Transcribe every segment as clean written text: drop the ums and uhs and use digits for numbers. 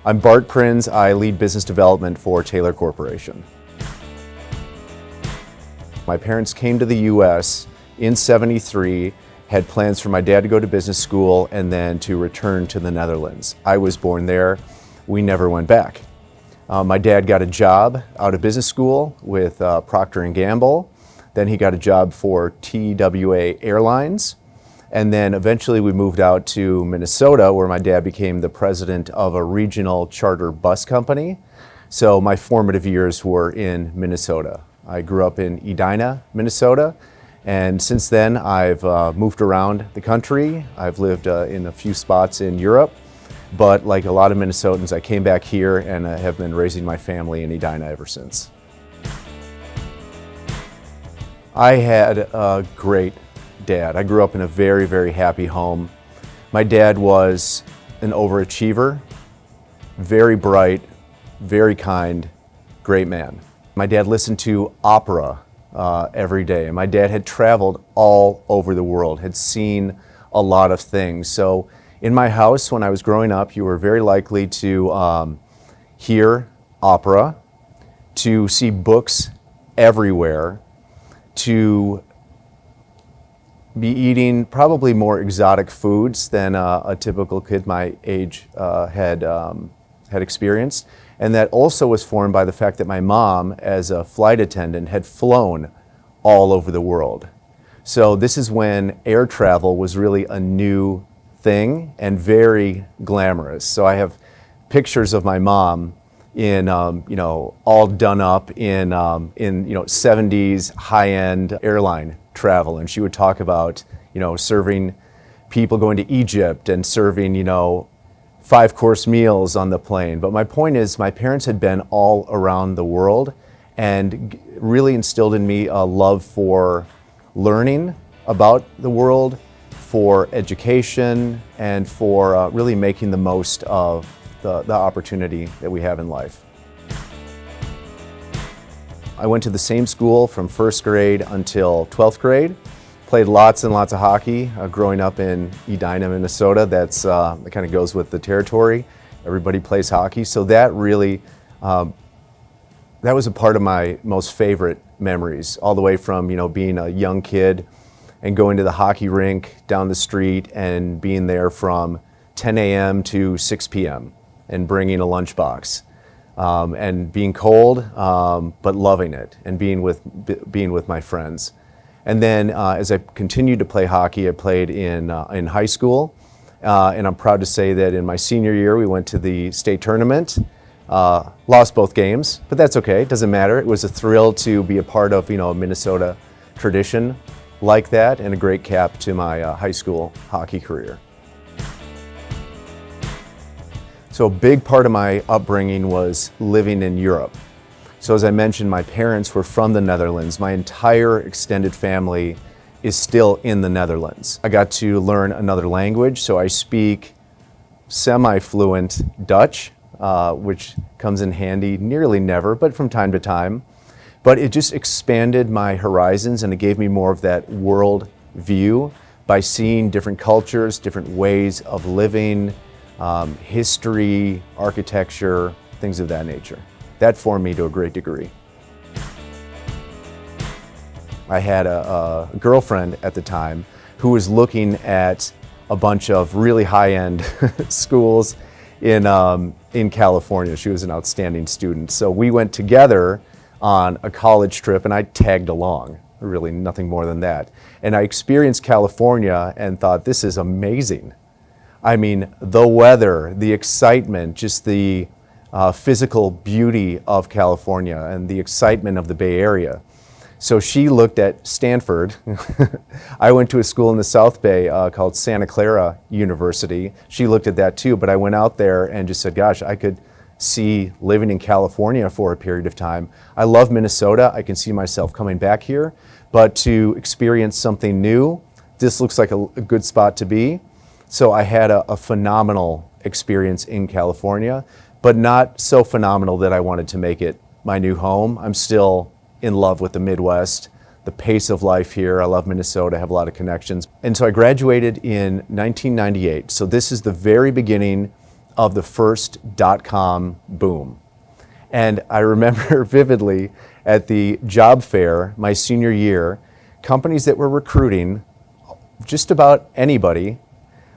I'm Bart Prins. I lead business development for Taylor Corporation. My parents came to the U.S. in '73, had plans for my dad to go to business school and then to return to the Netherlands. I was born there. We never went back. My dad got a job out of business school with Procter & Gamble. Then he got a job for TWA Airlines. And then eventually we moved out to Minnesota, where my dad became the president of a regional charter bus company. So my formative years were in Minnesota. I grew up in Edina, Minnesota, and since then I've moved around the country. I've lived in a few spots in Europe, but like a lot of Minnesotans, I came back here and have been raising my family in Edina ever since. I had a great dad. I grew up in a very, very happy home. My dad was an overachiever, very bright, very kind, great man. My dad listened to opera every day, and my dad had traveled all over the world, had seen a lot of things. So in my house, when I was growing up, you were very likely to hear opera, to see books everywhere, to be eating probably more exotic foods than a typical kid my age had experienced. And that also was formed by the fact that my mom, as a flight attendant, had flown all over the world. So this is when air travel was really a new thing and very glamorous. So I have pictures of my mom in, all done up in 70s high-end airline travel, and she would talk about, serving people going to Egypt and serving, 5-course meals on the plane. But my point is, my parents had been all around the world and really instilled in me a love for learning about the world, for education, and for really making the most of the opportunity that we have in life. I went to the same school from first grade until 12th grade. Played lots and lots of hockey growing up in Edina, Minnesota. That kind of goes with the territory. Everybody plays hockey. So that really, that was a part of my most favorite memories, all the way from being a young kid and going to the hockey rink down the street and being there from 10 a.m. to 6 p.m. and bringing a lunchbox. And being cold, but loving it, and being with my friends. And then as I continued to play hockey, I played in high school, and I'm proud to say that in my senior year we went to the state tournament, lost both games, but that's okay, it doesn't matter. It was a thrill to be a part of a Minnesota tradition like that, and a great cap to my high school hockey career. So a big part of my upbringing was living in Europe. So as I mentioned, my parents were from the Netherlands. My entire extended family is still in the Netherlands. I got to learn another language, so I speak semi-fluent Dutch, which comes in handy nearly never, but from time to time. But it just expanded my horizons, and it gave me more of that world view by seeing different cultures, different ways of living, history, architecture, things of that nature. That formed me to a great degree. I had a girlfriend at the time who was looking at a bunch of really high-end schools in California. She was an outstanding student. So we went together on a college trip, and I tagged along, really nothing more than that. And I experienced California and thought, this is amazing. I mean, the weather, the excitement, just the physical beauty of California and the excitement of the Bay Area. So she looked at Stanford. I went to a school in the South Bay called Santa Clara University. She looked at that too, but I went out there and just said, gosh, I could see living in California for a period of time. I love Minnesota. I can see myself coming back here, but to experience something new, this looks like a good spot to be. So I had a phenomenal experience in California, but not so phenomenal that I wanted to make it my new home. I'm still in love with the Midwest, the pace of life here. I love Minnesota, I have a lot of connections. And so I graduated in 1998. So this is the very beginning of the first .com boom. And I remember vividly at the job fair my senior year, companies that were recruiting just about anybody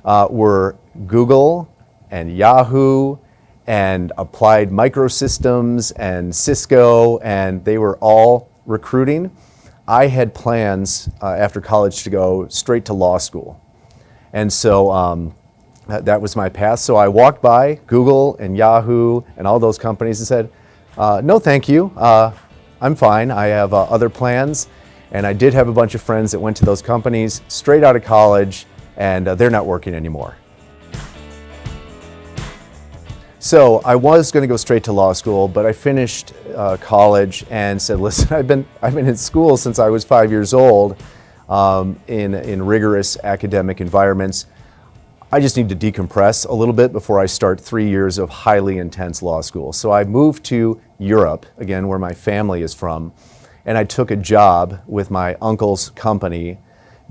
were Google and Yahoo and Applied Microsystems and Cisco, and they were all recruiting. I had plans after college to go straight to law school. And so that was my path. So I walked by Google and Yahoo and all those companies and said, no, thank you. I'm fine. I have other plans. And I did have a bunch of friends that went to those companies straight out of college, and they're not working anymore. So I was going to go straight to law school, but I finished college and said, listen, I've been in school since I was 5 years old in rigorous academic environments. I just need to decompress a little bit before I start 3 years of highly intense law school. So I moved to Europe, again, where my family is from, and I took a job with my uncle's company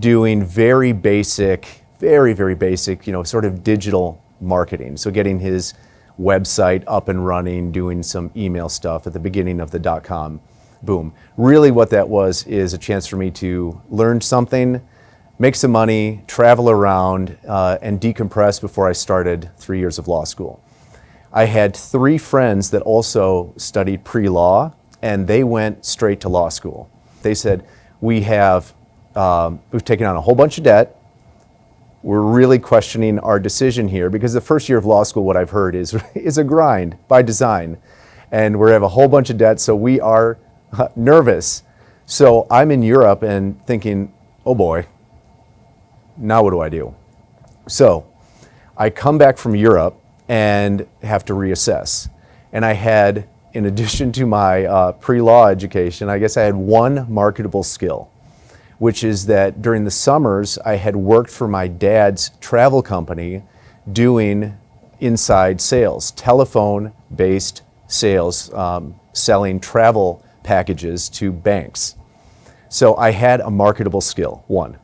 doing very basic, very basic, sort of digital marketing. So getting his website up and running, doing some email stuff at the beginning of the .com boom. Really what that was is a chance for me to learn something, make some money, travel around, and decompress before I started 3 years of law school. I had 3 friends that also studied pre-law, and they went straight to law school. They said, we've taken on a whole bunch of debt. We're really questioning our decision here because the first year of law school, what I've heard is a grind by design. And we have a whole bunch of debt, so we are nervous. So I'm in Europe and thinking, oh boy, now what do I do? So I come back from Europe and have to reassess. And I had, in addition to my pre-law education, I guess I had one marketable skill, which is that during the summers, I had worked for my dad's travel company doing inside sales, telephone-based sales, selling travel packages to banks. So I had a marketable skill, one.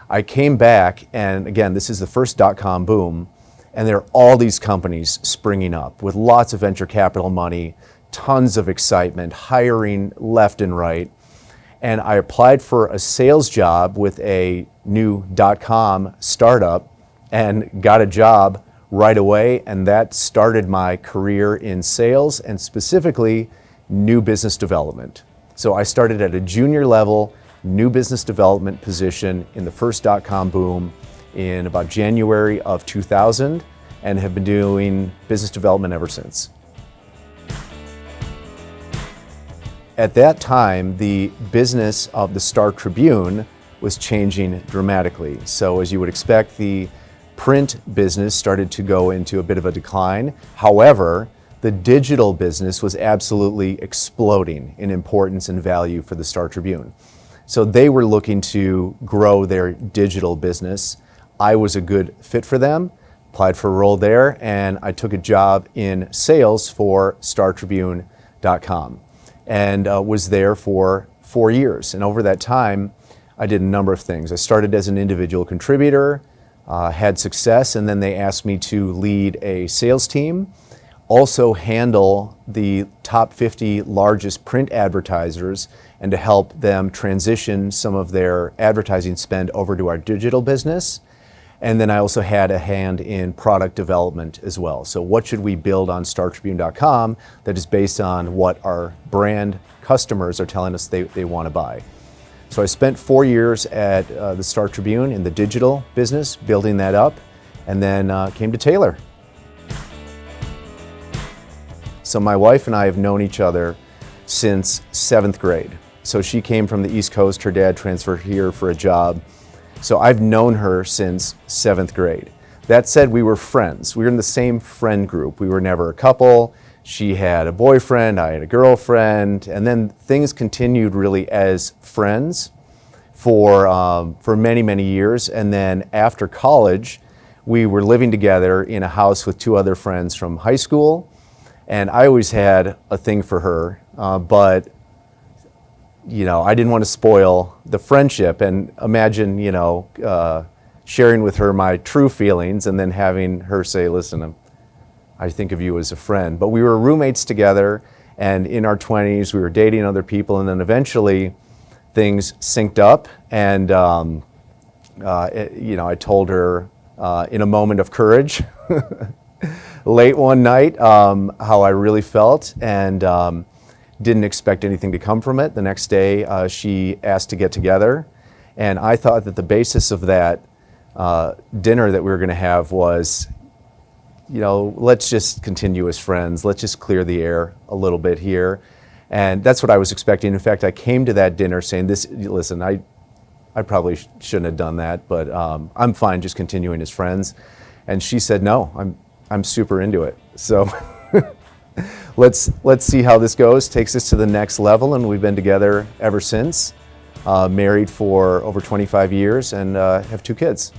I came back, and again, this is the first .com boom, and there are all these companies springing up with lots of venture capital money, tons of excitement, hiring left and right. And I applied for a sales job with a new .com startup and got a job right away, and that started my career in sales and specifically new business development. So I started at a junior level new business development position in the first .com boom in about January of 2000 and have been doing business development ever since. At that time, the business of the Star Tribune was changing dramatically. So as you would expect, the print business started to go into a bit of a decline. However, the digital business was absolutely exploding in importance and value for the Star Tribune. So they were looking to grow their digital business. I was a good fit for them, applied for a role there, and I took a job in sales for StarTribune.com. and was there for 4 years. And over that time, I did a number of things. I started as an individual contributor, had success, and then they asked me to lead a sales team, also handle the top 50 largest print advertisers, and to help them transition some of their advertising spend over to our digital business. And then I also had a hand in product development as well. So what should we build on StarTribune.com that is based on what our brand customers are telling us they want to buy? So I spent 4 years at the Star Tribune in the digital business, building that up, and then came to Taylor. So my wife and I have known each other since 7th grade. So she came from the East Coast, her dad transferred here for a job. So I've known her since 7th grade. That said, we were friends. We were in the same friend group. We were never a couple. She had a boyfriend, I had a girlfriend, and then things continued really as friends for many years. And then after college, we were living together in a house with 2 other friends from high school. And I always had a thing for her, but I didn't want to spoil the friendship, and imagine, sharing with her my true feelings and then having her say, listen, I think of you as a friend. But we were roommates together, and in our 20s, we were dating other people, and then eventually things synced up, and I told her in a moment of courage late one night how I really felt, and didn't expect anything to come from it. The next day, she asked to get together, and I thought that the basis of that dinner that we were going to have was, let's just continue as friends. Let's just clear the air a little bit here. And that's what I was expecting. In fact, I came to that dinner saying, listen, I probably shouldn't have done that, but I'm fine just continuing as friends. And she said, no, I'm super into it. So let's see how this goes. Takes us to the next level, and we've been together ever since. Married for over 25 years and have 2 kids.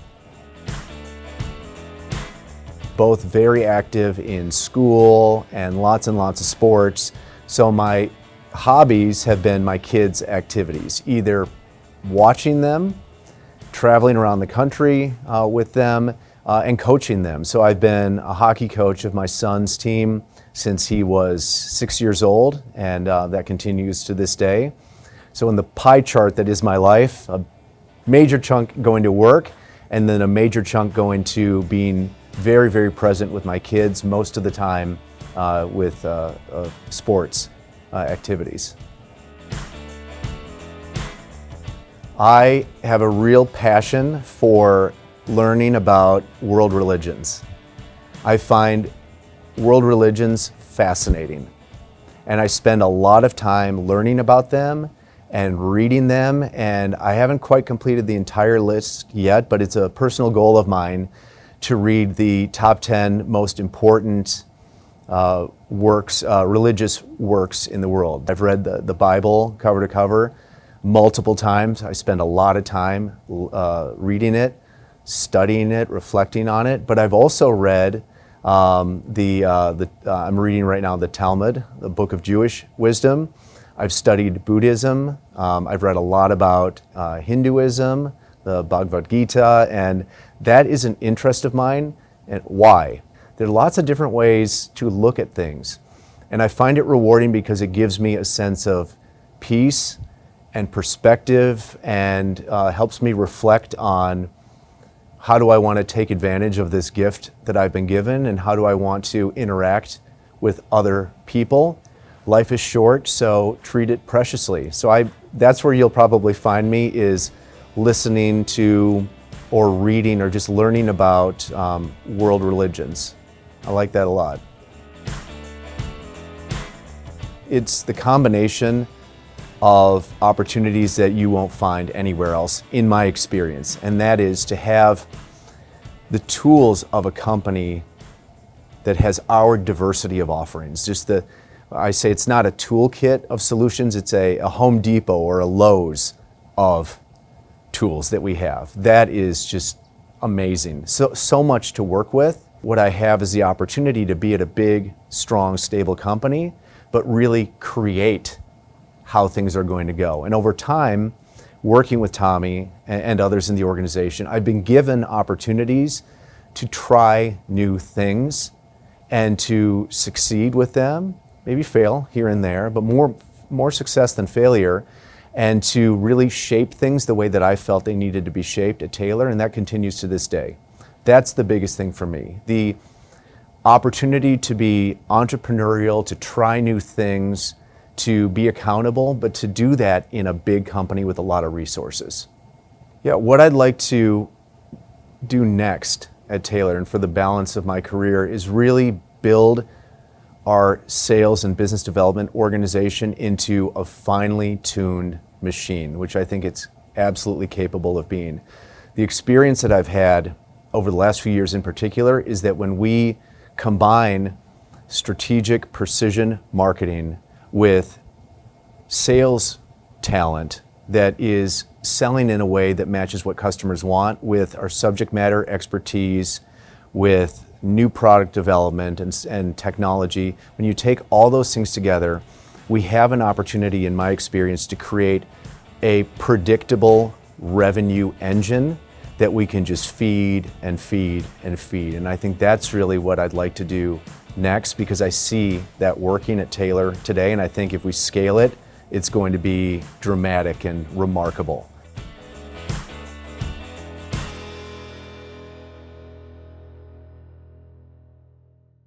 Both very active in school and lots of sports. So my hobbies have been my kids' activities, either watching them, traveling around the country with them, and coaching them. So I've been a hockey coach of my son's team since he was 6 years old, and that continues to this day. So in the pie chart that is my life, a major chunk going to work, and then a major chunk going to being very present with my kids most of the time with sports activities. I have a real passion for learning about world religions. I find world religions fascinating, and I spend a lot of time learning about them and reading them, and I haven't quite completed the entire list yet, but it's a personal goal of mine to read the top 10 most important religious works in the world. I've read the Bible cover to cover multiple times. I spend a lot of time reading it, studying it, reflecting on it, but I've also read I'm reading right now the Talmud, the book of Jewish wisdom. I've studied Buddhism. I've read a lot about Hinduism, the Bhagavad Gita, and that is an interest of mine. And why? There are lots of different ways to look at things, and I find it rewarding because it gives me a sense of peace and perspective, and helps me reflect on how do I want to take advantage of this gift that I've been given, and how do I want to interact with other people. Life is short, so treat it preciously. So that's where you'll probably find me, is listening to or reading or just learning about world religions. I like that a lot. It's the combination of opportunities that you won't find anywhere else, in my experience, and that is to have the tools of a company that has our diversity of offerings. I say it's not a toolkit of solutions, it's a Home Depot or a Lowe's of tools that we have. That is just amazing. So much to work with. What I have is the opportunity to be at a big, strong, stable company, but really create how things are going to go. And over time, working with Tommy and others in the organization, I've been given opportunities to try new things and to succeed with them, maybe fail here and there, but more success than failure, and to really shape things the way that I felt they needed to be shaped at Taylor, and that continues to this day. That's the biggest thing for me. The opportunity to be entrepreneurial, to try new things, to be accountable, but to do that in a big company with a lot of resources. Yeah, what I'd like to do next at Taylor and for the balance of my career is really build our sales and business development organization into a finely tuned machine, which I think it's absolutely capable of being. The experience that I've had over the last few years in particular is that when we combine strategic precision marketing with sales talent that is selling in a way that matches what customers want, with our subject matter expertise, with new product development and technology, when you take all those things together, we have an opportunity, in my experience, to create a predictable revenue engine that we can just feed and feed and feed. And I think that's really what I'd like to do next because I see that working at Taylor today, and I think if we scale it, it's going to be dramatic and remarkable.